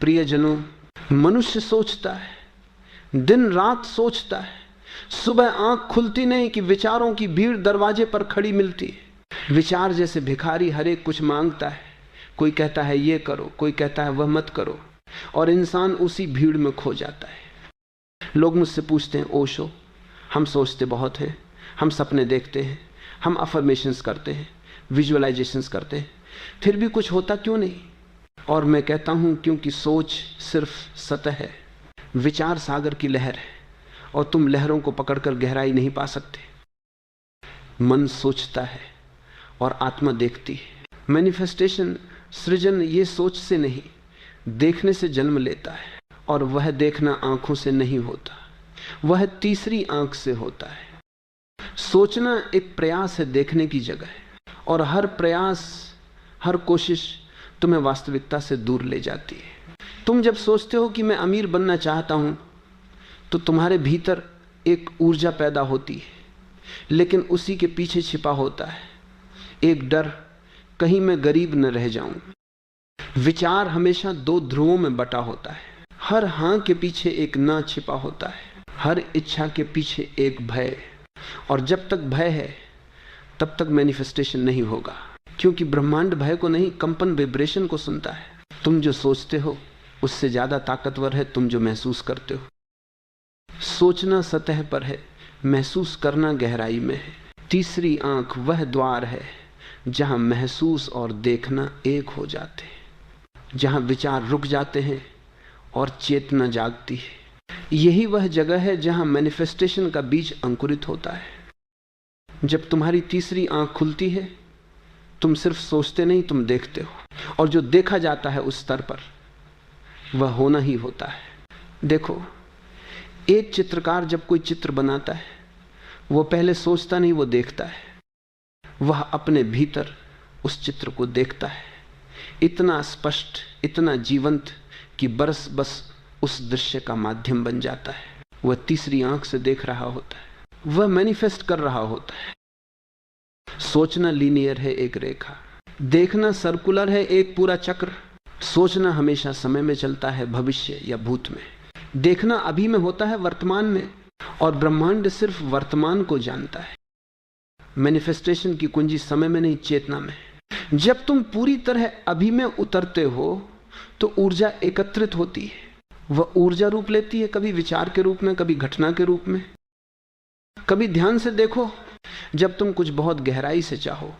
प्रियजनों, मनुष्य सोचता है, दिन रात सोचता है, सुबह आंख खुलती नहीं कि विचारों की भीड़ दरवाजे पर खड़ी मिलती है। विचार जैसे भिखारी हर एक कुछ मांगता है, कोई कहता है ये करो, कोई कहता है वह मत करो, और इंसान उसी भीड़ में खो जाता है। लोग मुझसे पूछते हैं, ओशो, हम सोचते बहुत हैं, हम सपने देखते हैं, हम अफर्मेशंस करते हैं, विजुअलाइजेशंस करते हैं, फिर भी कुछ होता क्यों नहीं? और मैं कहता हूं, क्योंकि सोच सिर्फ सतह है, विचार सागर की लहर है, और तुम लहरों को पकड़कर गहराई नहीं पा सकते। मन सोचता है और आत्मा देखती है। मैनिफेस्टेशन, सृजन, ये सोच से नहीं, देखने से जन्म लेता है, और वह देखना आंखों से नहीं होता, वह तीसरी आंख से होता है। सोचना एक प्रयास है देखने की जगह, और हर प्रयास, हर कोशिश तुम्हें वास्तविकता से दूर ले जाती है। तुम जब सोचते हो कि मैं अमीर बनना चाहता हूं, तो तुम्हारे भीतर एक ऊर्जा पैदा होती है, लेकिन उसी के पीछे छिपा होता है एक डर, कहीं मैं गरीब न रह जाऊं। विचार हमेशा दो ध्रुवों में बटा होता है, हर हां के पीछे एक ना छिपा होता है, हर इच्छा के पीछे एक भय, और जब तक भय है तब तक मैनिफेस्टेशन नहीं होगा, क्योंकि ब्रह्मांड भय को नहीं, कंपन, वाइब्रेशन को सुनता है। तुम जो सोचते हो उससे ज्यादा ताकतवर है तुम जो महसूस करते हो। सोचना सतह पर है, महसूस करना गहराई में है। तीसरी आंख वह द्वार है जहां महसूस और देखना एक हो जाते हैं, जहां विचार रुक जाते हैं और चेतना जागती है। यही वह जगह है जहां मैनिफेस्टेशन का बीज अंकुरित होता है। जब तुम्हारी तीसरी आंख खुलती है, तुम सिर्फ सोचते नहीं, तुम देखते हो, और जो देखा जाता है उस स्तर पर वह होना ही होता है। देखो, एक चित्रकार जब कोई चित्र बनाता है, वो पहले सोचता नहीं, वो देखता है। वह अपने भीतर उस चित्र को देखता है, इतना स्पष्ट, इतना जीवंत कि बरस बस उस दृश्य का माध्यम बन जाता है। वह तीसरी आंख से देख रहा होता है, वह मैनिफेस्ट कर रहा होता है। सोचना लीनियर है, एक रेखा, देखना सर्कुलर है, एक पूरा चक्र। सोचना हमेशा समय में चलता है, भविष्य या भूत में। देखना अभी में होता है, वर्तमान में, और ब्रह्मांड सिर्फ वर्तमान को जानता है। मैनिफेस्टेशन की कुंजी समय में नहीं, चेतना में। जब तुम पूरी तरह अभी में उतरते हो तो ऊर्जा एकत्रित होती है, वह ऊर्जा रूप लेती है, कभी विचार के रूप में, कभी घटना के रूप में। कभी ध्यान से देखो, जब तुम कुछ बहुत गहराई से चाहो,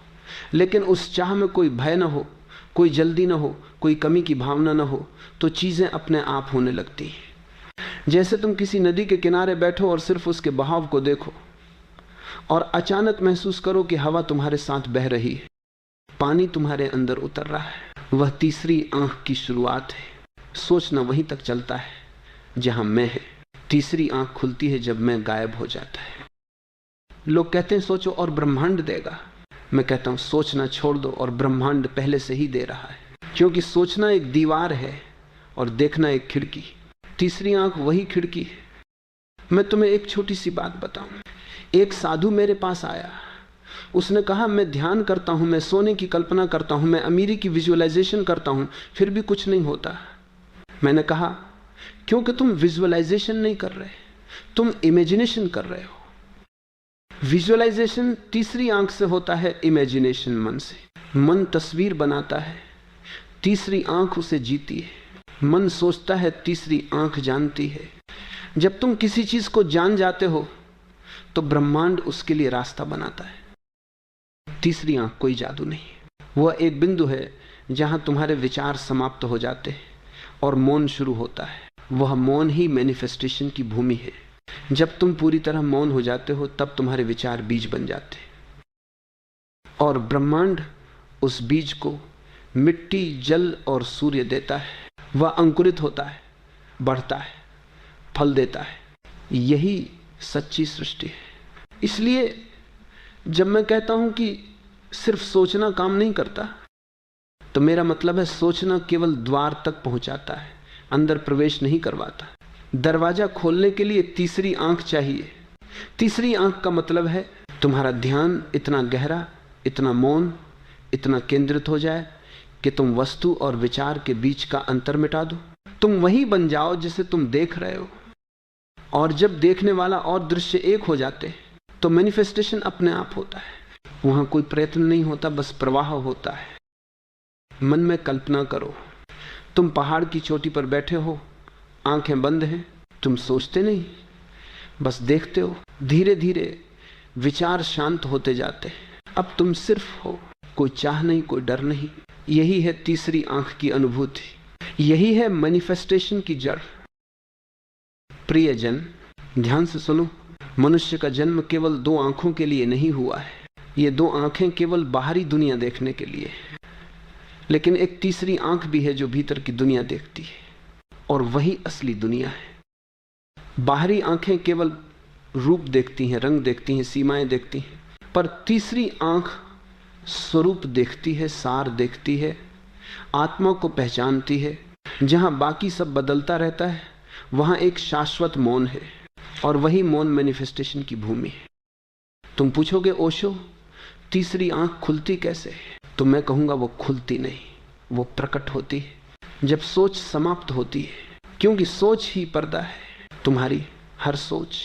लेकिन उस चाह में कोई भय न हो, कोई जल्दी न हो, कोई कमी की भावना न हो, तो चीजें अपने आप होने लगती हैं। जैसे तुम किसी नदी के किनारे बैठो और सिर्फ उसके बहाव को देखो, और अचानक महसूस करो कि हवा तुम्हारे साथ बह रही है, पानी तुम्हारे अंदर उतर रहा है। वह तीसरी आंख की शुरुआत है। सोचना वहीं तक चलता है जहां मैं है। तीसरी आंख खुलती है जब मैं गायब हो जाता है। लोग कहते हैं सोचो और ब्रह्मांड देगा। मैं कहता हूं सोचना छोड़ दो और ब्रह्मांड पहले से ही दे रहा है, क्योंकि सोचना एक दीवार है और देखना एक खिड़की। तीसरी आंख वही खिड़की है। मैं तुम्हें एक छोटी सी बात बताऊं। एक साधु मेरे पास आया, उसने कहा मैं ध्यान करता हूं, मैं सोने की कल्पना करता हूं, मैं अमीरी की विजुअलाइजेशन करता हूं, फिर भी कुछ नहीं होता। मैंने कहा क्योंकि तुम विजुअलाइजेशन नहीं कर रहे, तुम इमेजिनेशन कर रहे हो। विजुअलाइजेशन तीसरी आंख से होता है, इमेजिनेशन मन से। मन तस्वीर बनाता है, तीसरी आंख उसे जीती है। मन सोचता है, तीसरी आंख जानती है। जब तुम किसी चीज को जान जाते हो तो ब्रह्मांड उसके लिए रास्ता बनाता है। तीसरी आंख कोई जादू नहीं, वह एक बिंदु है जहां तुम्हारे विचार समाप्त हो जाते हैं और मौन शुरू होता है। वह मौन ही मैनिफेस्टेशन की भूमि है। जब तुम पूरी तरह मौन हो जाते हो तब तुम्हारे विचार बीज बन जाते हैं, और ब्रह्मांड उस बीज को मिट्टी, जल और सूर्य देता है। वह अंकुरित होता है, बढ़ता है, फल देता है। यही सच्ची सृष्टि है। इसलिए जब मैं कहता हूं कि सिर्फ सोचना काम नहीं करता, तो मेरा मतलब है सोचना केवल द्वार तक पहुंचाता है, अंदर प्रवेश नहीं करवाता। दरवाजा खोलने के लिए तीसरी आंख चाहिए। तीसरी आंख का मतलब है तुम्हारा ध्यान इतना गहरा, इतना मौन, इतना केंद्रित हो जाए कि तुम वस्तु और विचार के बीच का अंतर मिटा दो। तुम वही बन जाओ जिसे तुम देख रहे हो, और जब देखने वाला और दृश्य एक हो जाते तो मैनिफेस्टेशन अपने आप होता है। वहां कोई प्रयत्न नहीं होता, बस प्रवाह होता है। मन में कल्पना करो, तुम पहाड़ की चोटी पर बैठे हो, आंखें बंद हैं, तुम सोचते नहीं, बस देखते हो। धीरे धीरे विचार शांत होते जाते हैं। अब तुम सिर्फ हो, कोई चाह नहीं, कोई डर नहीं। यही है तीसरी आंख की अनुभूति, यही है मैनिफेस्टेशन की जड़। प्रियजन, ध्यान से सुनो, मनुष्य का जन्म केवल दो आंखों के लिए नहीं हुआ है। ये दो आंखें केवल बाहरी दुनिया देखने के लिए, लेकिन एक तीसरी आंख भी है जो भीतर की दुनिया देखती है, और वही असली दुनिया है। बाहरी आंखें केवल रूप देखती हैं, रंग देखती हैं, सीमाएं देखती हैं, पर तीसरी आंख स्वरूप देखती है, सार देखती है, आत्मा को पहचानती है। जहां बाकी सब बदलता रहता है, वहां एक शाश्वत मौन है, और वही मौन मैनिफेस्टेशन की भूमि है। तुम पूछोगे ओशो, तीसरी आंख खुलती कैसे? तो मैं कहूंगा वो खुलती नहीं, वो प्रकट होती है जब सोच समाप्त होती है, क्योंकि सोच ही पर्दा है। तुम्हारी हर सोच,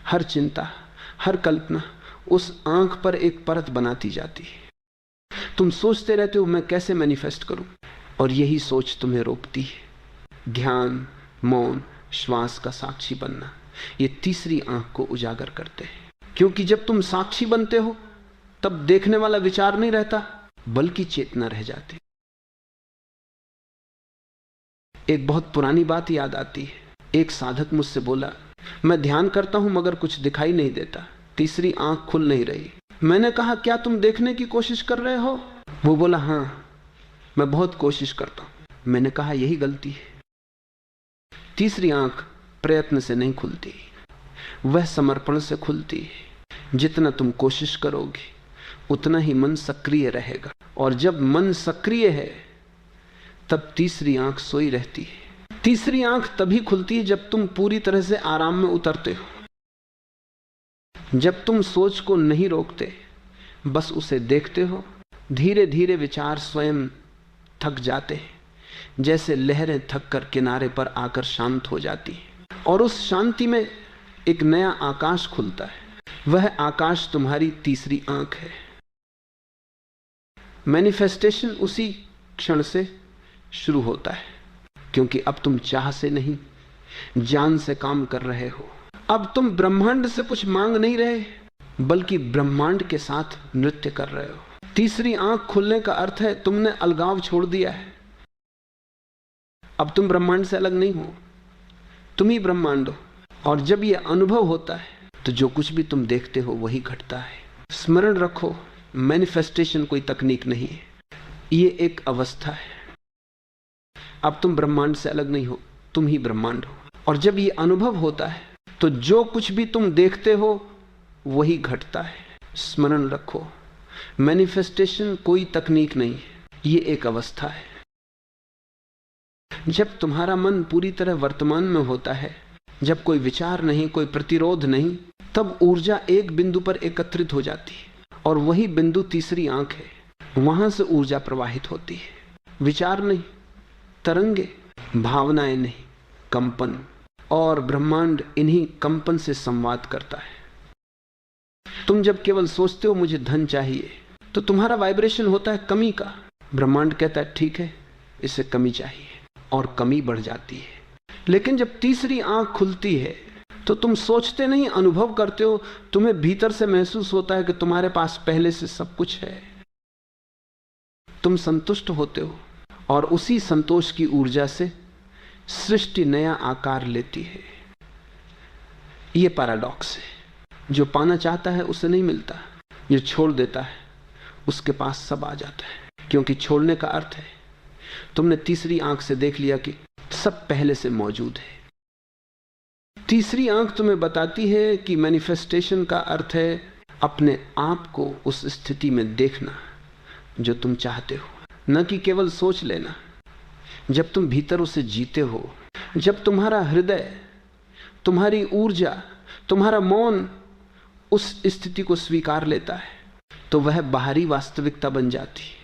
हर चिंता, हर कल्पना उस आंख पर एक परत बनाती जाती है। तुम सोचते रहते हो मैं कैसे मैनिफेस्ट करूं, और यही सोच तुम्हें रोकती है। ध्यान, मौन, श्वास का साक्षी बनना, ये तीसरी आंख को उजागर करते हैं। क्योंकि जब तुम साक्षी बनते हो तब देखने वाला विचार नहीं रहता, बल्कि चेतना रह जाती। एक बहुत पुरानी बात याद आती है। एक साधक मुझसे बोला, मैं ध्यान करता हूं मगर कुछ दिखाई नहीं देता, तीसरी आंख खुल नहीं रही। मैंने कहा क्या तुम देखने की कोशिश कर रहे हो? वो बोला हाँ, मैं बहुत कोशिश करता हूं। मैंने कहा यही गलती है। तीसरी आंख प्रयत्न से नहीं खुलती, वह समर्पण से खुलती है। जितना तुम कोशिश करोगे उतना ही मन सक्रिय रहेगा, और जब मन सक्रिय है तब तीसरी आंख सोई रहती है। तीसरी आंख तभी खुलती है जब तुम पूरी तरह से आराम में उतरते हो, जब तुम सोच को नहीं रोकते, बस उसे देखते हो। धीरे धीरे विचार स्वयं थक जाते हैं, जैसे लहरें थक कर किनारे पर आकर शांत हो जाती हैं, और उस शांति में एक नया आकाश खुलता है। वह आकाश तुम्हारी तीसरी आंख है। मैनिफेस्टेशन उसी क्षण से शुरू होता है, क्योंकि अब तुम चाह से नहीं, जान से काम कर रहे हो। अब तुम ब्रह्मांड से कुछ मांग नहीं रहे, बल्कि ब्रह्मांड के साथ नृत्य कर रहे हो। तीसरी आंख खुलने का अर्थ है तुमने अलगाव छोड़ दिया है। अब तुम ब्रह्मांड से अलग नहीं हो, तुम ही ब्रह्मांड हो। और जब यह अनुभव होता है तो जो कुछ भी तुम देखते हो वही घटता है। स्मरण रखो, मैनिफेस्टेशन कोई तकनीक नहीं है, ये एक अवस्था है। अब तुम ब्रह्मांड से अलग नहीं हो, तुम ही ब्रह्मांड हो। और जब ये अनुभव होता है तो जो कुछ भी तुम देखते हो वही घटता है। स्मरण रखो, मैनिफेस्टेशन कोई तकनीक नहीं है, ये एक अवस्था है। जब तुम्हारा मन पूरी तरह वर्तमान में होता है, जब कोई विचार नहीं, कोई प्रतिरोध नहीं, तब ऊर्जा एक बिंदु पर एकत्रित हो जाती है, और वही बिंदु तीसरी आंख है। वहां से ऊर्जा प्रवाहित होती है। विचार नहीं, तरंगे, भावनाएं नहीं, कंपन, और ब्रह्मांड इन्हीं कंपन से संवाद करता है। तुम जब केवल सोचते हो मुझे धन चाहिए, तो तुम्हारा वाइब्रेशन होता है कमी का। ब्रह्मांड कहता है ठीक है, इसे कमी चाहिए, और कमी बढ़ जाती है। लेकिन जब तीसरी आंख खुलती है तो तुम सोचते नहीं, अनुभव करते हो। तुम्हें भीतर से महसूस होता है कि तुम्हारे पास पहले से सब कुछ है। तुम संतुष्ट होते हो, और उसी संतोष की ऊर्जा से सृष्टि नया आकार लेती है। यह पैराडॉक्स है, जो पाना चाहता है उसे नहीं मिलता, जो छोड़ देता है उसके पास सब आ जाता है। क्योंकि छोड़ने का अर्थ है तुमने तीसरी आंख से देख लिया कि सब पहले से मौजूद है। तीसरी आंख तुम्हें बताती है कि मैनिफेस्टेशन का अर्थ है अपने आप को उस स्थिति में देखना जो तुम चाहते हो, न कि केवल सोच लेना। जब तुम भीतर उसे जीते हो, जब तुम्हारा हृदय, तुम्हारी ऊर्जा, तुम्हारा मौन उस स्थिति को स्वीकार लेता है, तो वह बाहरी वास्तविकता बन जाती है।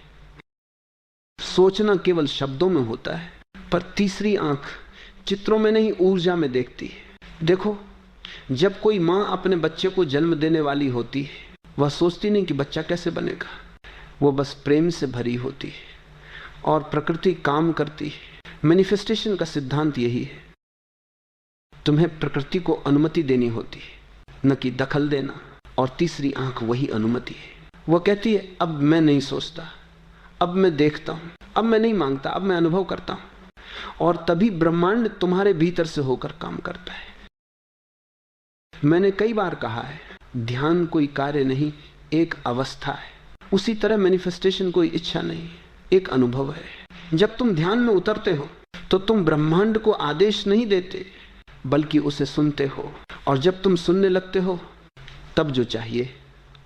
सोचना केवल शब्दों में होता है, पर तीसरी आंख चित्रों में नहीं, ऊर्जा में देखती है। देखो, जब कोई माँ अपने बच्चे को जन्म देने वाली होती है, वह सोचती नहीं कि बच्चा कैसे बनेगा, वो बस प्रेम से भरी होती है और प्रकृति काम करती है। मैनिफेस्टेशन का सिद्धांत यही है, तुम्हें प्रकृति को अनुमति देनी होती है, न कि दखल देना। और तीसरी आंख वही अनुमति है। वह कहती है अब मैं नहीं सोचता, अब मैं देखता हूं, अब मैं नहीं मांगता, अब मैं अनुभव करता हूं। और तभी ब्रह्मांड तुम्हारे भीतर से होकर काम करता है। मैंने कई बार कहा है, ध्यान कोई कार्य नहीं, एक अवस्था है। उसी तरह मैनिफेस्टेशन कोई इच्छा नहीं, एक अनुभव है। जब तुम ध्यान में उतरते हो तो तुम ब्रह्मांड को आदेश नहीं देते, बल्कि उसे सुनते हो। और जब तुम सुनने लगते हो तब जो चाहिए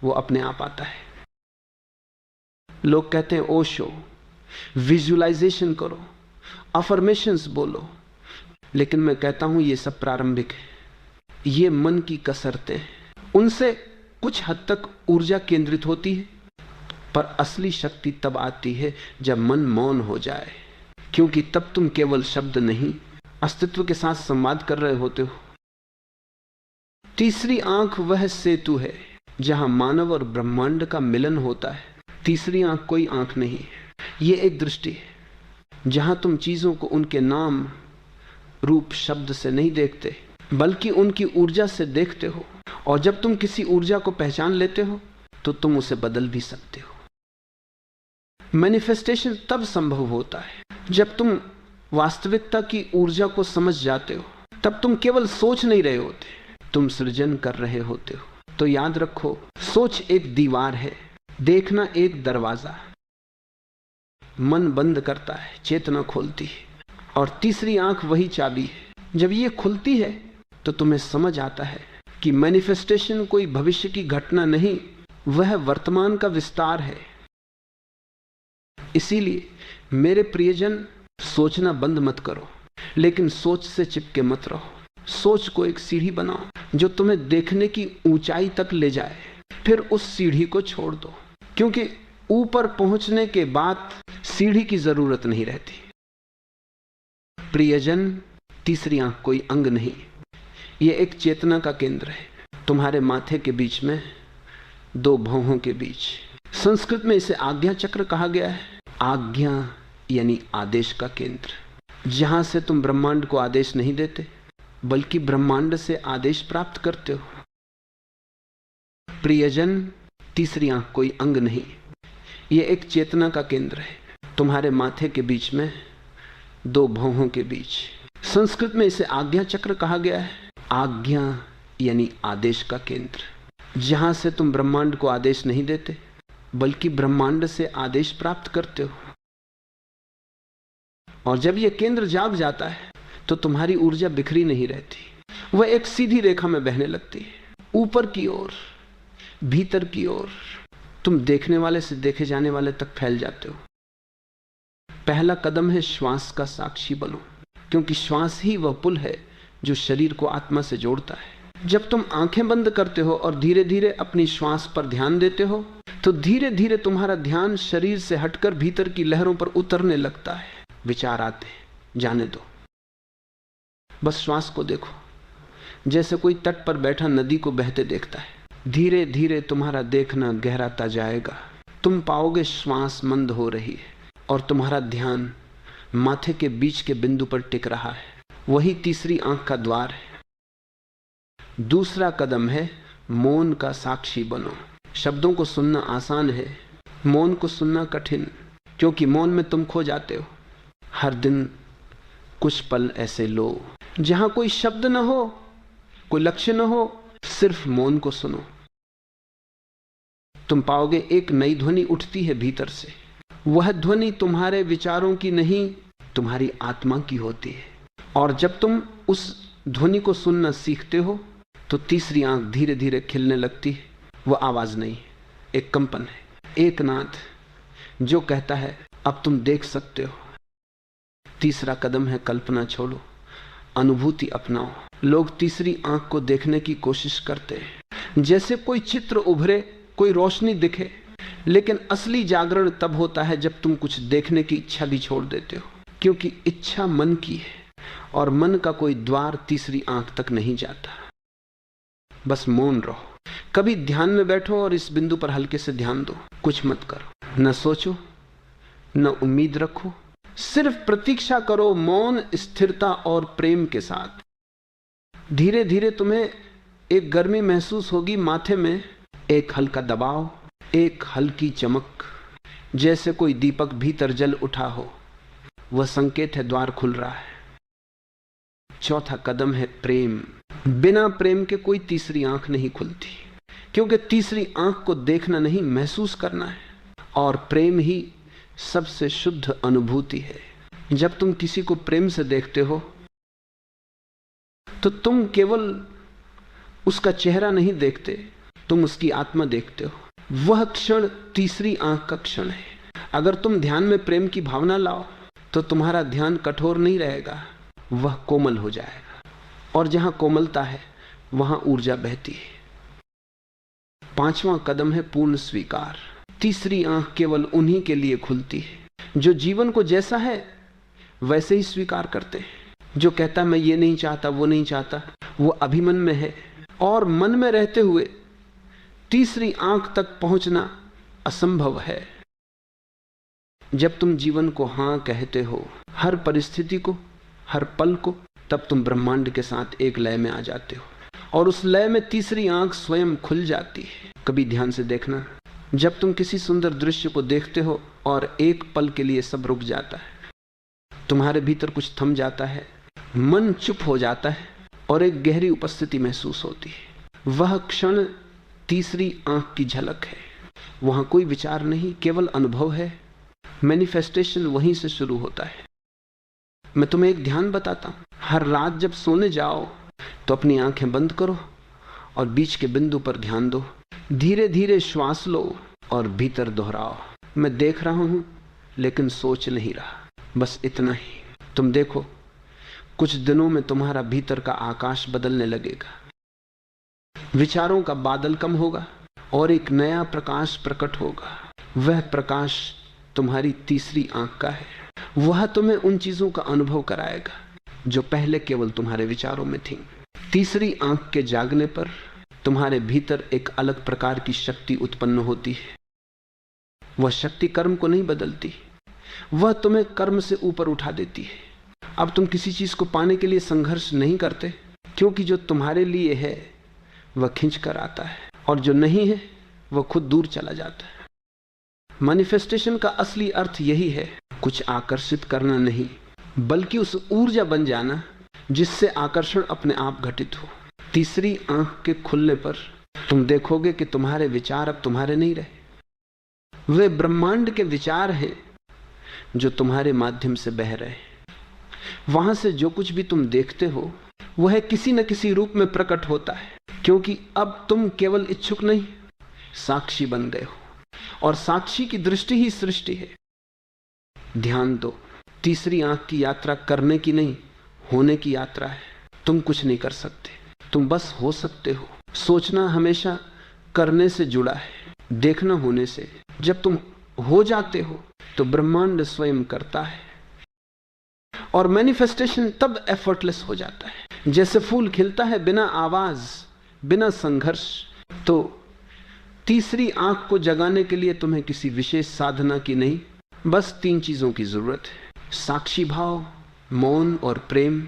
वो अपने आप आता है। लोग कहते हैं ओशो, विजुअलाइजेशन करो, अफर्मेशंस बोलो, लेकिन मैं कहता हूं ये सब प्रारंभिक है, ये मन की कसरतें हैं। उनसे कुछ हद तक ऊर्जा केंद्रित होती है, पर असली शक्ति तब आती है जब मन मौन हो जाए, क्योंकि तब तुम केवल शब्द नहीं, अस्तित्व के साथ संवाद कर रहे होते हो। तीसरी आंख वह सेतु है जहां मानव और ब्रह्मांड का मिलन होता है। तीसरी आंख कोई आंख नहीं है, ये एक दृष्टि है जहां तुम चीजों को उनके नाम, रूप, शब्द से नहीं देखते, बल्कि उनकी ऊर्जा से देखते हो। और जब तुम किसी ऊर्जा को पहचान लेते हो तो तुम उसे बदल भी सकते हो। मैनिफेस्टेशन तब संभव होता है जब तुम वास्तविकता की ऊर्जा को समझ जाते हो। तब तुम केवल सोच नहीं रहे होते, तुम सृजन कर रहे होते हो। तो याद रखो, सोच एक दीवार है, देखना एक दरवाजा। मन बंद करता है, चेतना खोलती है, और तीसरी आंख वही चाबी है। जब ये खुलती है तो तुम्हें समझ आता है कि मैनिफेस्टेशन कोई भविष्य की घटना नहीं, वह वर्तमान का विस्तार है। इसीलिए मेरे प्रियजन, सोचना बंद मत करो, लेकिन सोच से चिपके मत रहो। सोच को एक सीढ़ी बनाओ जो तुम्हें देखने की ऊंचाई तक ले जाए, फिर उस सीढ़ी को छोड़ दो, क्योंकि ऊपर पहुंचने के बाद सीढ़ी की जरूरत नहीं रहती। प्रियजन, तीसरी आंख कोई अंग नहीं, यह एक चेतना का केंद्र है, तुम्हारे माथे के बीच में, दो भौहों के बीच। संस्कृत में इसे आज्ञा चक्र कहा गया है। आज्ञा यानी आदेश का केंद्र, जहां से तुम ब्रह्मांड को आदेश नहीं देते, बल्कि ब्रह्मांड से आदेश प्राप्त करते हो। प्रियजन, तीसरी आंख कोई अंग नहीं, यह एक चेतना का केंद्र है, तुम्हारे माथे के बीच में, दो भौहों के बीच। संस्कृत में इसे आज्ञा चक्र कहा गया है। आज्ञा यानी आदेश का केंद्र, जहां से तुम ब्रह्मांड को आदेश नहीं देते, बल्कि ब्रह्मांड से आदेश प्राप्त करते हो। और जब यह केंद्र जाग जाता है तो तुम्हारी ऊर्जा बिखरी नहीं रहती, वह एक सीधी रेखा में बहने लगती है, ऊपर की ओर, भीतर की ओर। तुम देखने वाले से देखे जाने वाले तक फैल जाते हो। पहला कदम है श्वास का साक्षी बनो, क्योंकि श्वास ही वह पुल है जो शरीर को आत्मा से जोड़ता है। जब तुम आंखें बंद करते हो और धीरे धीरे अपनी श्वास पर ध्यान देते हो, तो धीरे धीरे तुम्हारा ध्यान शरीर से हटकर भीतर की लहरों पर उतरने लगता है। विचार आते हैं, जाने दो, बस श्वास को देखो, जैसे कोई तट पर बैठा नदी को बहते देखता है। धीरे धीरे तुम्हारा देखना गहराता जाएगा, तुम पाओगे श्वास मंद हो रही है और तुम्हारा ध्यान माथे के बीच के बिंदु पर टिक रहा है। वही तीसरी आंख का द्वार है। दूसरा कदम है मौन का साक्षी बनो। शब्दों को सुनना आसान है, मौन को सुनना कठिन, क्योंकि मौन में तुम खो जाते हो। हर दिन कुछ पल ऐसे लो जहां कोई शब्द न हो, कोई लक्ष्य न हो, सिर्फ मौन को सुनो। तुम पाओगे एक नई ध्वनि उठती है भीतर से। वह ध्वनि तुम्हारे विचारों की नहीं, तुम्हारी आत्मा की होती है। और जब तुम उस ध्वनि को सुनना सीखते हो तो तीसरी आंख धीरे धीरे खिलने लगती है। वह आवाज नहीं, एक कंपन है, एक नाद जो कहता है अब तुम देख सकते हो। तीसरा कदम है कल्पना छोड़ो, अनुभूति अपनाओ। लोग तीसरी आंख को देखने की कोशिश करते हैं, जैसे कोई चित्र उभरे, कोई रोशनी दिखे, लेकिन असली जागरण तब होता है जब तुम कुछ देखने की इच्छा भी छोड़ देते हो। क्योंकि इच्छा मन की है और मन का कोई द्वार तीसरी आंख तक नहीं जाता। बस मौन रहो, कभी ध्यान में बैठो और इस बिंदु पर हल्के से ध्यान दो, कुछ मत करो, न सोचो न उम्मीद रखो, सिर्फ प्रतीक्षा करो मौन, स्थिरता और प्रेम के साथ। धीरे धीरे तुम्हें एक गर्मी महसूस होगी माथे में, एक हल्का दबाव, एक हल्की चमक, जैसे कोई दीपक भीतर जल उठा हो। वह संकेत है द्वार खुल रहा है। चौथा कदम है प्रेम। बिना प्रेम के कोई तीसरी आंख नहीं खुलती, क्योंकि तीसरी आंख को देखना नहीं, महसूस करना है। और प्रेम ही सबसे शुद्ध अनुभूति है। जब तुम किसी को प्रेम से देखते हो तो तुम केवल उसका चेहरा नहीं देखते, तुम उसकी आत्मा देखते हो। वह क्षण तीसरी आंख का क्षण है। अगर तुम ध्यान में प्रेम की भावना लाओ तो तुम्हारा ध्यान कठोर नहीं रहेगा, वह कोमल हो जाएगा। और जहां कोमलता है वहां ऊर्जा बहती है। पांचवा कदम है पूर्ण स्वीकार। तीसरी आंख केवल उन्हीं के लिए खुलती है जो जीवन को जैसा है वैसे ही स्वीकार करते हैं। जो कहता मैं ये नहीं चाहता, वो नहीं चाहता, वो अभिमन में है। और मन में रहते हुए तीसरी आंख तक पहुंचना असंभव है। जब तुम जीवन को हां कहते हो, हर परिस्थिति को, हर पल को, तब तुम ब्रह्मांड के साथ एक लय में आ जाते हो और उस लय में तीसरी आंख स्वयं खुल जाती है। कभी ध्यान से देखना, जब तुम किसी सुंदर दृश्य को देखते हो और एक पल के लिए सब रुक जाता है, तुम्हारे भीतर कुछ थम जाता है, मन चुप हो जाता है और एक गहरी उपस्थिति महसूस होती है। वह क्षण तीसरी आंख की झलक है। वहां कोई विचार नहीं, केवल अनुभव है। मैनिफेस्टेशन वहीं से शुरू होता है। मैं तुम्हें एक ध्यान बताता हूं। हर रात जब सोने जाओ तो अपनी आंखें बंद करो और बीच के बिंदु पर ध्यान दो। धीरे धीरे श्वास लो और भीतर दोहराओ, मैं देख रहा हूं लेकिन सोच नहीं रहा। बस इतना ही। तुम देखो, कुछ दिनों में तुम्हारा भीतर का आकाश बदलने लगेगा। विचारों का बादल कम होगा और एक नया प्रकाश प्रकट होगा। वह प्रकाश तुम्हारी तीसरी आंख का है। वह तुम्हें उन चीजों का अनुभव कराएगा जो पहले केवल तुम्हारे विचारों में थीं। तीसरी आंख के जागने पर तुम्हारे भीतर एक अलग प्रकार की शक्ति उत्पन्न होती है। वह शक्ति कर्म को नहीं बदलती, वह तुम्हें कर्म से ऊपर उठा देती है। अब तुम किसी चीज को पाने के लिए संघर्ष नहीं करते, क्योंकि जो तुम्हारे लिए है वह खींच कर आता है और जो नहीं है वह खुद दूर चला जाता है। मैनिफेस्टेशन का असली अर्थ यही है, कुछ आकर्षित करना नहीं, बल्कि उस ऊर्जा बन जाना जिससे आकर्षण अपने आप घटित हो। तीसरी आंख के खुलने पर तुम देखोगे कि तुम्हारे विचार अब तुम्हारे नहीं रहे, वे ब्रह्मांड के विचार हैं जो तुम्हारे माध्यम से बह रहे हैं। वहां से जो कुछ भी तुम देखते हो वह किसी न किसी रूप में प्रकट होता है, क्योंकि अब तुम केवल इच्छुक नहीं, साक्षी बन गए हो। और साक्षी की दृष्टि ही सृष्टि है। ध्यान दो, तीसरी आंख की यात्रा करने की नहीं, होने की यात्रा है। तुम कुछ नहीं कर सकते, तुम बस हो सकते हो। सोचना हमेशा करने से जुड़ा है, देखना होने से। जब तुम हो जाते हो तो ब्रह्मांड स्वयं करता है। और मैनिफेस्टेशन तब एफर्टलेस हो जाता है। जैसे फूल खिलता है बिना आवाज, बिना संघर्ष। तो तीसरी आंख को जगाने के लिए तुम्हें किसी विशेष साधना की नहीं, बस 3 चीजों की जरूरत है: साक्षी भाव, मौन और प्रेम।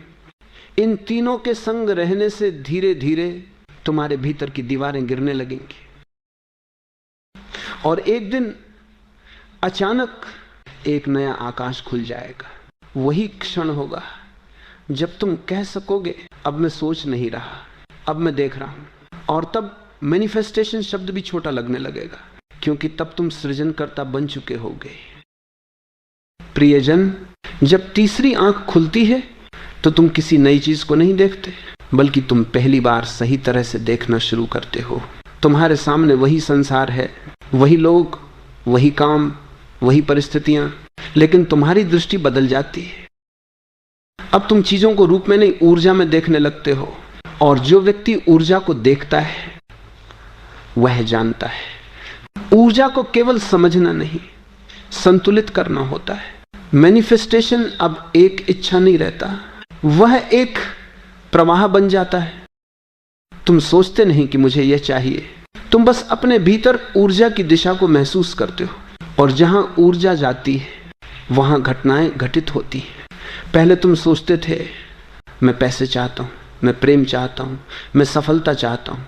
इन तीनों के संग रहने से धीरे धीरे तुम्हारे भीतर की दीवारें गिरने लगेंगी और एक दिन अचानक एक नया आकाश खुल जाएगा। वही क्षण होगा जब तुम कह सकोगे, अब मैं सोच नहीं रहा, अब मैं देख रहा हूं। और तब मैनिफेस्टेशन शब्द भी छोटा लगने लगेगा, क्योंकि तब तुम सृजनकर्ता बन चुके होगे। प्रियजन, जब तीसरी आंख खुलती है तो तुम किसी नई चीज को नहीं देखते, बल्कि तुम पहली बार सही तरह से देखना शुरू करते हो। तुम्हारे सामने वही संसार है, वही लोग, वही काम, वही परिस्थितियां, लेकिन तुम्हारी दृष्टि बदल जाती है। अब तुम चीजों को रूप में नहीं, ऊर्जा में देखने लगते हो। और जो व्यक्ति ऊर्जा को देखता है वह जानता है ऊर्जा को केवल समझना नहीं, संतुलित करना होता है। मैनिफेस्टेशन अब एक इच्छा नहीं रहता, वह एक प्रवाह बन जाता है। तुम सोचते नहीं कि मुझे यह चाहिए, तुम बस अपने भीतर ऊर्जा की दिशा को महसूस करते हो, और जहां ऊर्जा जाती है वहां घटनाएं घटित होती हैं। पहले तुम सोचते थे मैं पैसे चाहता हूं, मैं प्रेम चाहता हूं, मैं सफलता चाहता हूं।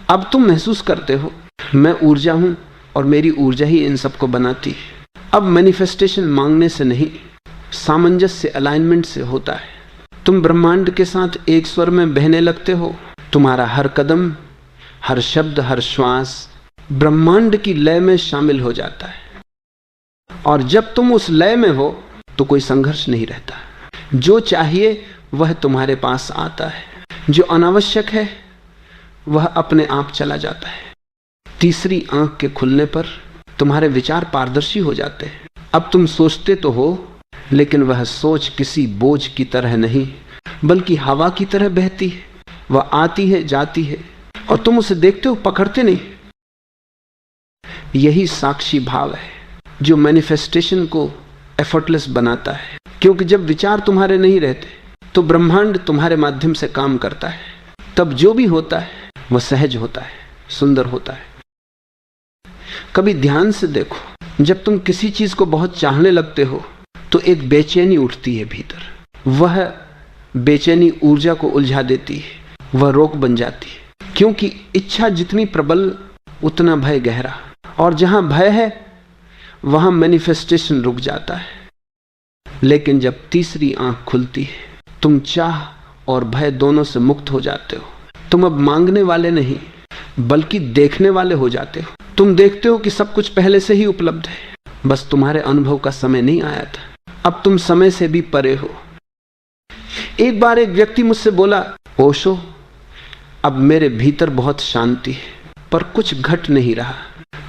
अब तुम महसूस करते हो मैं ऊर्जा हूं और मेरी ऊर्जा ही इन सबको बनाती है। अब मैनिफेस्टेशन मांगने से नहीं, सामंजस्य, अलाइनमेंट से होता है। तुम ब्रह्मांड के साथ एक स्वर में बहने लगते हो। तुम्हारा हर कदम, हर शब्द, हर श्वास ब्रह्मांड की लय में शामिल हो जाता है। और जब तुम उस लय में हो तो कोई संघर्ष नहीं रहता। जो चाहिए वह तुम्हारे पास आता है, जो अनावश्यक है वह अपने आप चला जाता है। तीसरी आंख के खुलने पर तुम्हारे विचार पारदर्शी हो जाते हैं। अब तुम सोचते तो हो, लेकिन वह सोच किसी बोझ की तरह नहीं, बल्कि हवा की तरह बहती है। वह आती है, जाती है, और तुम उसे देखते हो, पकड़ते नहीं। यही साक्षी भाव है जो मैनिफेस्टेशन को एफर्टलेस बनाता है। क्योंकि जब विचार तुम्हारे नहीं रहते तो ब्रह्मांड तुम्हारे माध्यम से काम करता है। तब जो भी होता है वह सहज होता है, सुंदर होता है। कभी ध्यान से देखो, जब तुम किसी चीज को बहुत चाहने लगते हो तो एक बेचैनी उठती है भीतर। वह बेचैनी ऊर्जा को उलझा देती है, वह रोक बन जाती है। क्योंकि इच्छा जितनी प्रबल उतना भय गहरा, और जहां भय है वहां मैनिफेस्टेशन रुक जाता है। लेकिन जब तीसरी आंख खुलती है, तुम चाह और भय दोनों से मुक्त हो जाते हो। तुम अब मांगने वाले नहीं, बल्कि देखने वाले हो जाते हो। तुम देखते हो कि सब कुछ पहले से ही उपलब्ध है, बस तुम्हारे अनुभव का समय नहीं आया था। अब तुम समय से भी परे हो। एक बार एक व्यक्ति मुझसे बोला, ओशो, अब मेरे भीतर बहुत शांति है, पर कुछ घट नहीं रहा।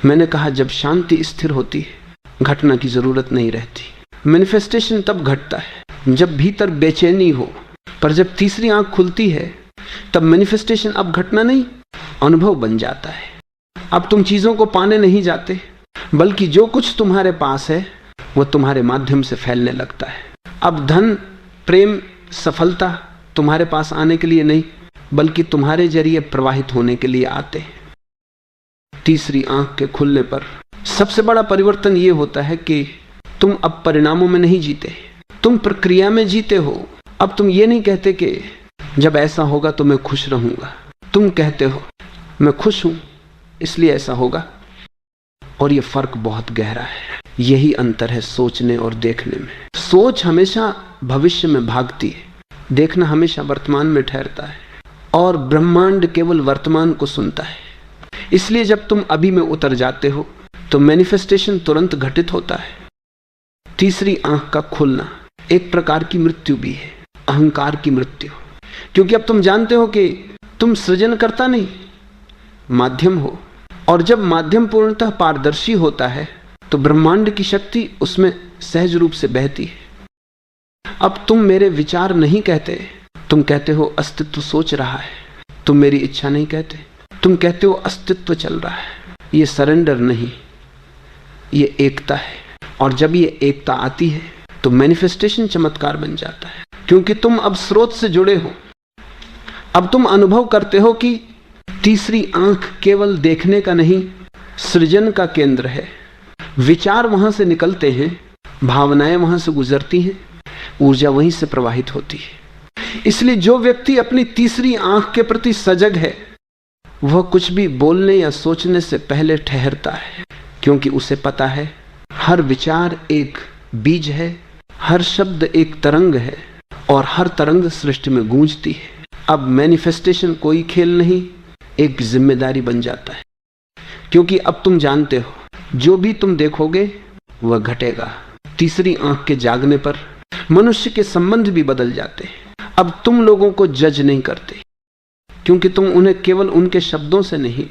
मैंने कहा, जब शांति स्थिर होती है घटना की जरूरत नहीं रहती। मैनिफेस्टेशन तब घटता है जब भीतर बेचैनी हो, पर जब तीसरी आंख खुलती है तब मैनिफेस्टेशन अब घटना नहीं, अनुभव बन जाता है। अब तुम चीजों को पाने नहीं जाते, बल्कि जो कुछ तुम्हारे पास है वह तुम्हारे माध्यम से फैलने लगता है। अब धन, प्रेम, सफलता तुम्हारे पास आने के लिए नहीं, बल्कि तुम्हारे जरिए प्रवाहित होने के लिए आते हैं। तीसरी आंख के खुलने पर सबसे बड़ा परिवर्तन यह होता है कि तुम अब परिणामों में नहीं जीते, तुम प्रक्रिया में जीते हो। अब तुम ये नहीं कहते कि जब ऐसा होगा तो मैं खुश रहूंगा। तुम कहते हो मैं खुश हूं इसलिए ऐसा होगा। और यह फर्क बहुत गहरा है। यही अंतर है सोचने और देखने में। सोच हमेशा भविष्य में भागती है, देखना हमेशा वर्तमान में ठहरता है, और ब्रह्मांड केवल वर्तमान को सुनता है। इसलिए जब तुम अभी में उतर जाते हो तो मैनिफेस्टेशन तुरंत घटित होता है। तीसरी आंख का खुलना एक प्रकार की मृत्यु भी है, अहंकार की मृत्यु। क्योंकि अब तुम जानते हो कि तुम सृजनकर्ता नहीं, माध्यम हो। और जब माध्यम पूर्णतः पारदर्शी होता है तो ब्रह्मांड की शक्ति उसमें सहज रूप से बहती है। अब तुम मेरे विचार नहीं कहते, तुम कहते हो अस्तित्व सोच रहा है। तुम मेरी इच्छा नहीं कहते, तुम कहते हो अस्तित्व चल रहा है। ये सरेंडर नहीं, ये एकता है। और जब ये एकता आती है तो मैनिफेस्टेशन चमत्कार बन जाता है। क्योंकि तुम अब स्रोत से जुड़े हो। अब तुम अनुभव करते हो कि तीसरी आंख केवल देखने का नहीं, सृजन का केंद्र है। विचार वहां से निकलते हैं, भावनाएं वहां से गुजरती हैं, ऊर्जा वहीं से प्रवाहित होती है। इसलिए जो व्यक्ति अपनी तीसरी आंख के प्रति सजग है वह कुछ भी बोलने या सोचने से पहले ठहरता है। क्योंकि उसे पता है हर विचार एक बीज है, हर शब्द एक तरंग है, और हर तरंग सृष्टि में गूंजती है। अब मैनिफेस्टेशन कोई खेल नहीं, एक जिम्मेदारी बन जाता है। क्योंकि अब तुम जानते हो जो भी तुम देखोगे वह घटेगा। तीसरी आंख के जागने पर मनुष्य के संबंध भी बदल जाते हैं। अब तुम लोगों को जज नहीं करते, क्योंकि तुम उन्हें केवल उनके शब्दों से नहीं,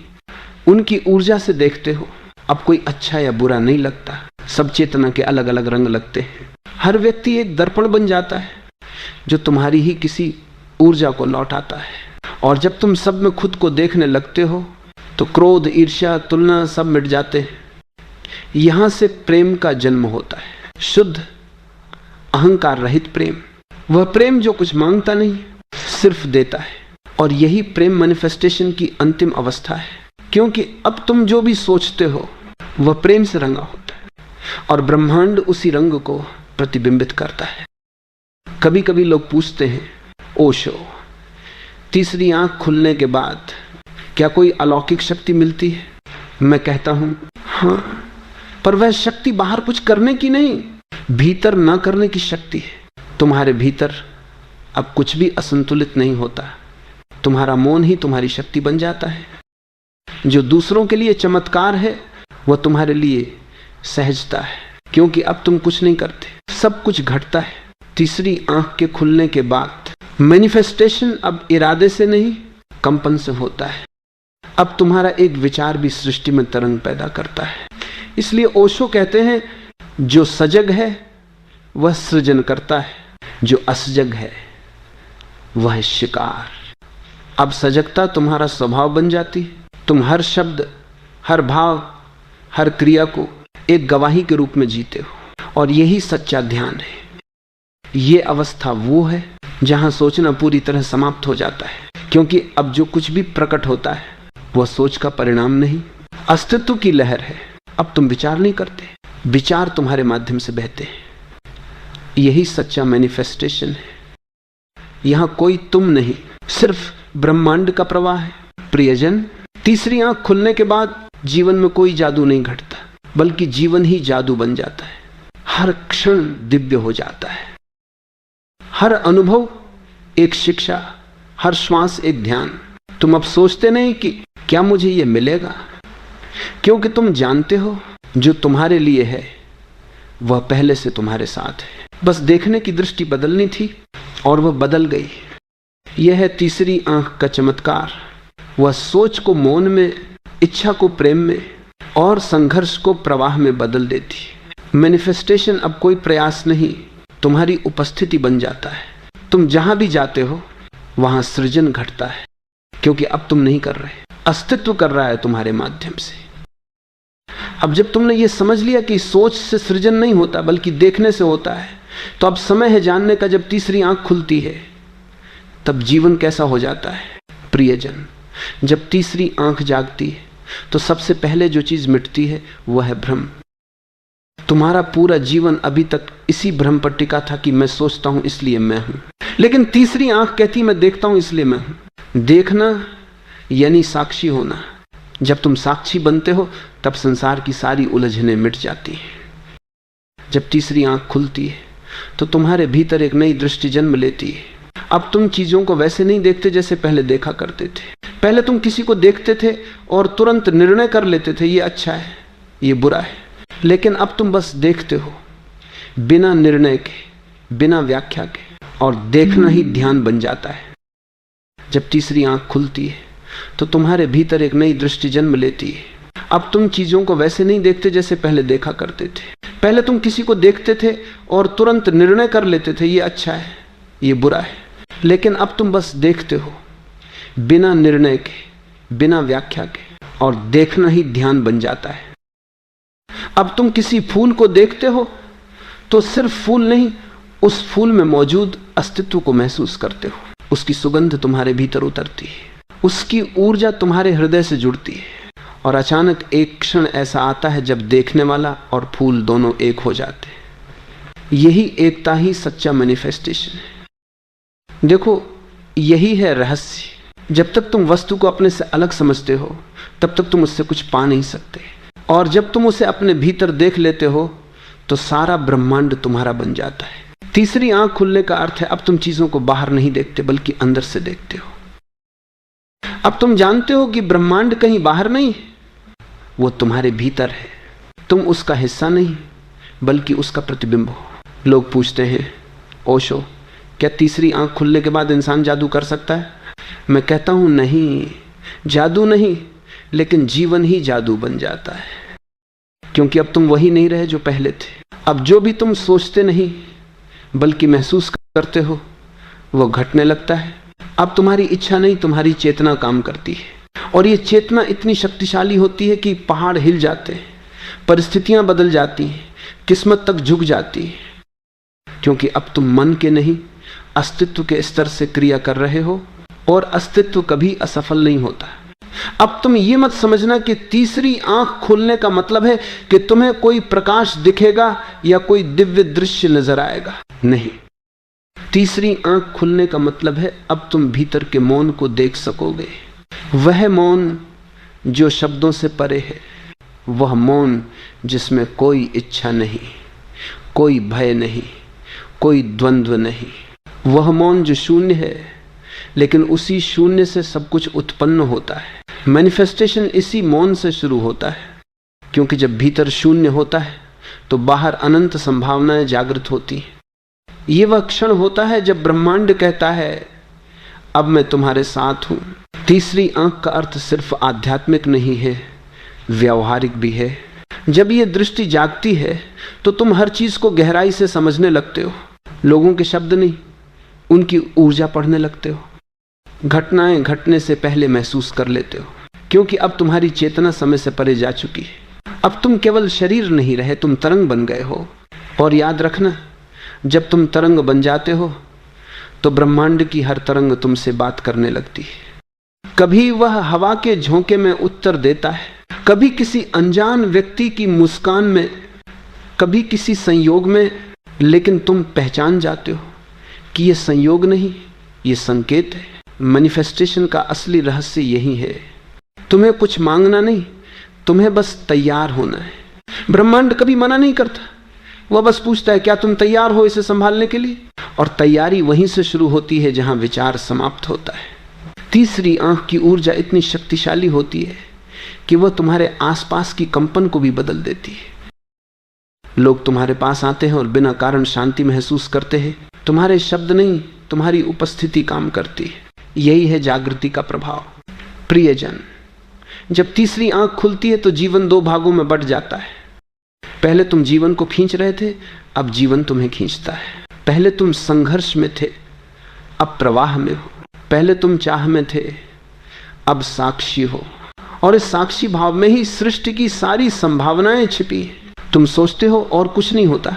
उनकी ऊर्जा से देखते हो। अब कोई अच्छा या बुरा नहीं लगता, सब चेतना के अलग अलग रंग लगते हैं। हर व्यक्ति एक दर्पण बन जाता है जो तुम्हारी ही किसी ऊर्जा को लौटाता है। और जब तुम सब में खुद को देखने लगते हो तो क्रोध, ईर्ष्या, तुलना सब मिट जाते हैं। यहां से प्रेम का जन्म होता है। शुद्ध अहंकार रहित प्रेम, वह प्रेम जो कुछ मांगता नहीं, सिर्फ देता है। और यही प्रेम मैनिफेस्टेशन की अंतिम अवस्था है, क्योंकि अब तुम जो भी सोचते हो वह प्रेम से रंगा होता है और ब्रह्मांड उसी रंग को प्रतिबिंबित करता है। कभी कभी लोग पूछते हैं, ओशो, तीसरी आंख खुलने के बाद क्या कोई अलौकिक शक्ति मिलती है? मैं कहता हूं हाँ, पर वह शक्ति बाहर कुछ करने की नहीं, भीतर ना करने की शक्ति है। तुम्हारे भीतर अब कुछ भी असंतुलित नहीं होता, तुम्हारा मौन ही तुम्हारी शक्ति बन जाता है। जो दूसरों के लिए चमत्कार है वह तुम्हारे लिए सहजता है, क्योंकि अब तुम कुछ नहीं करते, सब कुछ घटता है। तीसरी आंख के खुलने के बाद मैनिफेस्टेशन अब इरादे से नहीं, कंपन से होता है। अब तुम्हारा एक विचार भी सृष्टि में तरंग पैदा करता है। इसलिए ओशो कहते हैं, जो सजग है वह सृजन करता है, जो असजग है वह शिकार। अब सजगता तुम्हारा स्वभाव बन जाती है। तुम हर शब्द, हर भाव, हर क्रिया को एक गवाही के रूप में जीते हो, और यही सच्चा ध्यान है। ये अवस्था वो है जहां सोचना पूरी तरह समाप्त हो जाता है, क्योंकि अब जो कुछ भी प्रकट होता है वह सोच का परिणाम नहीं, अस्तित्व की लहर है। अब तुम विचार नहीं करते, विचार तुम्हारे माध्यम से बहते हैं। यही सच्चा मैनिफेस्टेशन है। यहां कोई तुम नहीं, सिर्फ ब्रह्मांड का प्रवाह है। प्रियजन, तीसरी आंख खुलने के बाद जीवन में कोई जादू नहीं घटता, बल्कि जीवन ही जादू बन जाता है। हर क्षण दिव्य हो जाता है, हर अनुभव एक शिक्षा, हर श्वास एक ध्यान। तुम अब सोचते नहीं कि क्या मुझे यह मिलेगा, क्योंकि तुम जानते हो जो तुम्हारे लिए है वह पहले से तुम्हारे साथ है। बस देखने की दृष्टि बदलनी थी और वह बदल गई। यह है तीसरी आंख का चमत्कार। वह सोच को मौन में, इच्छा को प्रेम में और संघर्ष को प्रवाह में बदल देती। मैनिफेस्टेशन अब कोई प्रयास नहीं, तुम्हारी उपस्थिति बन जाता है। तुम जहां भी जाते हो वहां सृजन घटता है, क्योंकि अब तुम नहीं कर रहे, अस्तित्व कर रहा है तुम्हारे माध्यम से। अब जब तुमने ये समझ लिया कि सोच से सृजन नहीं होता बल्कि देखने से होता है, तो अब समय है जानने का, जब तीसरी आंख खुलती है तब जीवन कैसा हो जाता है। प्रियजन, जब तीसरी आंख जागती है तो सबसे पहले जो चीज मिटती है वह है भ्रम। तुम्हारा पूरा जीवन अभी तक इसी भ्रम पर टिका था कि मैं सोचता हूं इसलिए मैं हूं, लेकिन तीसरी आंख कहती मैं देखता हूं इसलिए मैं हूं। देखना यानी साक्षी होना। जब तुम साक्षी बनते हो तब संसार की सारी उलझनें मिट जाती हैं। जब तीसरी आंख खुलती है तो तुम्हारे भीतर एक नई दृष्टि जन्म लेती है। अब तुम चीजों को वैसे नहीं देखते जैसे पहले देखा करते थे। पहले तुम किसी को देखते थे और तुरंत निर्णय कर लेते थे, ये अच्छा है, ये बुरा है। लेकिन अब तुम बस देखते हो, बिना निर्णय के, बिना व्याख्या के, और देखना ही ध्यान बन जाता है। जब तीसरी आंख खुलती है तो तुम्हारे भीतर एक नई दृष्टि जन्म लेती है। अब तुम चीजों को वैसे नहीं देखते जैसे पहले देखा करते थे। पहले तुम किसी को देखते थे और तुरंत निर्णय कर लेते थे, ये अच्छा है, ये बुरा है। लेकिन अब तुम बस देखते हो, बिना निर्णय के, बिना व्याख्या के, और देखना ही ध्यान बन जाता है। अब तुम किसी फूल को देखते हो तो सिर्फ फूल नहीं, उस फूल में मौजूद अस्तित्व को महसूस करते हो। उसकी सुगंध तुम्हारे भीतर उतरती है, उसकी ऊर्जा तुम्हारे हृदय से जुड़ती है, और अचानक एक क्षण ऐसा आता है जब देखने वाला और फूल दोनों एक हो जाते हैं। यही एकता ही सच्चा मैनिफेस्टेशन है। देखो, यही है रहस्य। जब तक तुम वस्तु को अपने से अलग समझते हो तब तक तुम उससे कुछ पा नहीं सकते, और जब तुम उसे अपने भीतर देख लेते हो तो सारा ब्रह्मांड तुम्हारा बन जाता है। तीसरी आंख खुलने का अर्थ है अब तुम चीजों को बाहर नहीं देखते बल्कि अंदर से देखते हो। अब तुम जानते हो कि ब्रह्मांड कहीं बाहर नहीं है, वो तुम्हारे भीतर है। तुम उसका हिस्सा नहीं बल्कि उसका प्रतिबिंब हो। लोग पूछते हैं, ओशो, क्या तीसरी आंख खुलने के बाद इंसान जादू कर सकता है? मैं कहता हूं नहीं, जादू नहीं, लेकिन जीवन ही जादू बन जाता है, क्योंकि अब तुम वही नहीं रहे जो पहले थे। अब जो भी तुम सोचते नहीं बल्कि महसूस करते हो वो घटने लगता है। अब तुम्हारी इच्छा नहीं, तुम्हारी चेतना काम करती है, और ये चेतना इतनी शक्तिशाली होती है कि पहाड़ हिल जाते हैं, परिस्थितियां बदल जाती हैं, किस्मत तक झुक जाती है, क्योंकि अब तुम मन के नहीं अस्तित्व के स्तर से क्रिया कर रहे हो, और अस्तित्व कभी असफल नहीं होता। अब तुम ये मत समझना कि तीसरी आंख खुलने का मतलब है कि तुम्हें कोई प्रकाश दिखेगा या कोई दिव्य दृश्य नजर आएगा। नहीं, तीसरी आंख खुलने का मतलब है अब तुम भीतर के मौन को देख सकोगे। वह मौन जो शब्दों से परे है, वह मौन जिसमें कोई इच्छा नहीं, कोई भय नहीं, कोई द्वंद्व नहीं। वह मौन जो शून्य है, लेकिन उसी शून्य से सब कुछ उत्पन्न होता है। मैनिफेस्टेशन इसी मौन से शुरू होता है, क्योंकि जब भीतर शून्य होता है तो बाहर अनंत संभावनाएं जागृत होती हैं। ये वह क्षण होता है जब ब्रह्मांड कहता है अब मैं तुम्हारे साथ हूं। तीसरी आंख का अर्थ सिर्फ आध्यात्मिक नहीं है, व्यावहारिक भी है। जब ये दृष्टि जागती है तो तुम हर चीज को गहराई से समझने लगते हो। लोगों के शब्द नहीं, उनकी ऊर्जा पढ़ने लगते हो। घटनाएं घटने से पहले महसूस कर लेते हो, क्योंकि अब तुम्हारी चेतना समय से परे जा चुकी है। अब तुम केवल शरीर नहीं रहे, तुम तरंग बन गए हो। और याद रखना, जब तुम तरंग बन जाते हो तो ब्रह्मांड की हर तरंग तुमसे बात करने लगती है। कभी वह हवा के झोंके में उत्तर देता है, कभी किसी अनजान व्यक्ति की मुस्कान में, कभी किसी संयोग में, लेकिन तुम पहचान जाते हो कि यह संयोग नहीं, यह संकेत है। मैनिफेस्टेशन का असली रहस्य यही है। तुम्हें कुछ मांगना नहीं, तुम्हें बस तैयार होना है। ब्रह्मांड कभी मना नहीं करता, वह बस पूछता है क्या तुम तैयार हो इसे संभालने के लिए। और तैयारी वहीं से शुरू होती है जहां विचार समाप्त होता है। तीसरी आंख की ऊर्जा इतनी शक्तिशाली होती है कि वह तुम्हारे आसपास की कंपन को भी बदल देती है। लोग तुम्हारे पास आते हैं और बिना कारण शांति महसूस करते हैं। तुम्हारे शब्द नहीं, तुम्हारी उपस्थिति काम करती है। यही है जागृति का प्रभाव। प्रियजन, जब तीसरी आंख खुलती है तो जीवन दो भागों में बंट जाता है। पहले तुम जीवन को खींच रहे थे, अब जीवन तुम्हें खींचता है। पहले तुम संघर्ष में थे, अब प्रवाह में हो। पहले तुम चाह में थे, अब साक्षी हो। और इस साक्षी भाव में ही सृष्टि की सारी संभावनाएं छिपी हैं। तुम सोचते हो और कुछ नहीं होता,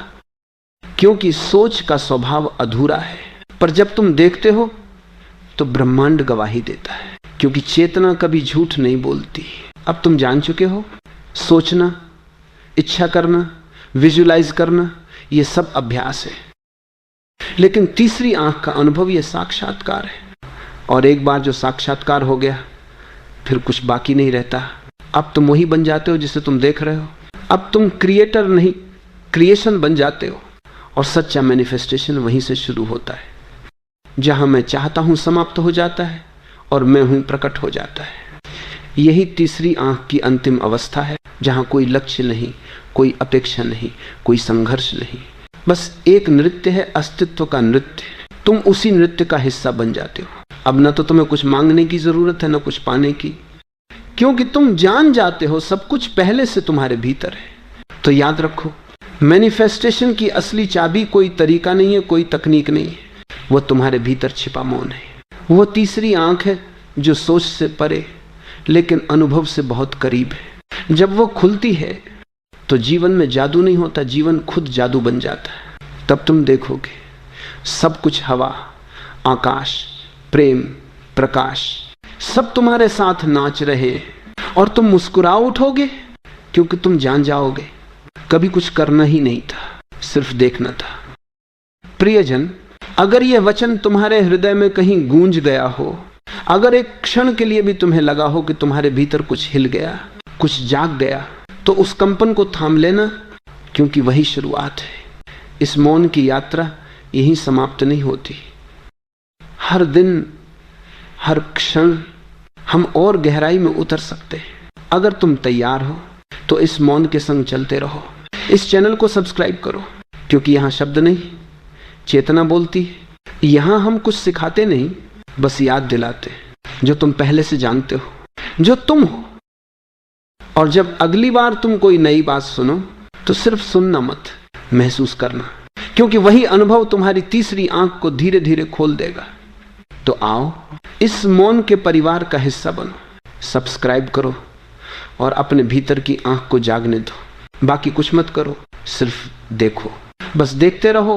क्योंकि सोच का स्वभाव अधूरा है। पर जब तुम देखते हो तो ब्रह्मांड गवाही देता है, क्योंकि चेतना कभी झूठ नहीं बोलती। अब तुम जान चुके हो, सोचना, इच्छा करना, विजुलाइज करना, यह सब अभ्यास है। लेकिन तीसरी आंख का अनुभव यह साक्षात्कार है। और एक बार जो साक्षात्कार हो गया, फिर कुछ बाकी नहीं रहता। अब तुम वही बन जाते हो जिसे तुम देख रहे हो। अब तुम क्रिएटर नहीं, क्रिएशन बन जाते हो। और सच्चा मैनिफेस्टेशन वहीं से शुरू होता है, जहां मैं चाहता हूं समाप्त हो जाता है और मैं हूं प्रकट हो जाता है। यही तीसरी आंख की अंतिम अवस्था है, जहां कोई लक्ष्य नहीं, कोई अपेक्षा नहीं, कोई संघर्ष नहीं। बस एक नृत्य है, अस्तित्व का नृत्य। तुम उसी नृत्य का हिस्सा बन जाते हो। अब न तो तुम्हें कुछ मांगने की जरूरत है, न कुछ पाने की, क्योंकि तुम जान जाते हो सब कुछ पहले से तुम्हारे भीतर है। तो याद रखो, मैनिफेस्टेशन की असली चाबी कोई तरीका नहीं है, कोई तकनीक नहीं है, वह तुम्हारे भीतर छिपा मौन है। वह तीसरी आंख है जो सोच से परे लेकिन अनुभव से बहुत करीब है। जब वो खुलती है तो जीवन में जादू नहीं होता, जीवन खुद जादू बन जाता है। तब तुम देखोगे सब कुछ, हवा, आकाश, प्रेम, प्रकाश, सब तुम्हारे साथ नाच रहे हैं। और तुम मुस्कुरा उठोगे, क्योंकि तुम जान जाओगे कभी कुछ करना ही नहीं था, सिर्फ देखना था। प्रियजन, अगर यह वचन तुम्हारे हृदय में कहीं गूंज गया हो, अगर एक क्षण के लिए भी तुम्हें लगा हो कि तुम्हारे भीतर कुछ हिल गया, कुछ जाग गया, तो उस कंपन को थाम लेना, क्योंकि वही शुरुआत है। इस मौन की यात्रा यहीं समाप्त नहीं होती। हर दिन, हर क्षण हम और गहराई में उतर सकते हैं। अगर तुम तैयार हो तो इस मौन के संग चलते रहो। इस चैनल को सब्सक्राइब करो, क्योंकि यहाँ शब्द नहीं, चेतना बोलती है। यहाँ हम कुछ सिखाते नहीं, बस याद दिलाते, जो तुम पहले से जानते हो, जो तुम हो। और जब अगली बार तुम कोई नई बात सुनो तो सिर्फ सुनना मत, महसूस करना, क्योंकि वही अनुभव तुम्हारी तीसरी आंख को धीरे धीरे खोल देगा। तो आओ, इस मौन के परिवार का हिस्सा बनो, सब्सक्राइब करो और अपने भीतर की आंख को जागने दो। बाकी कुछ मत करो, सिर्फ देखो, बस देखते रहो।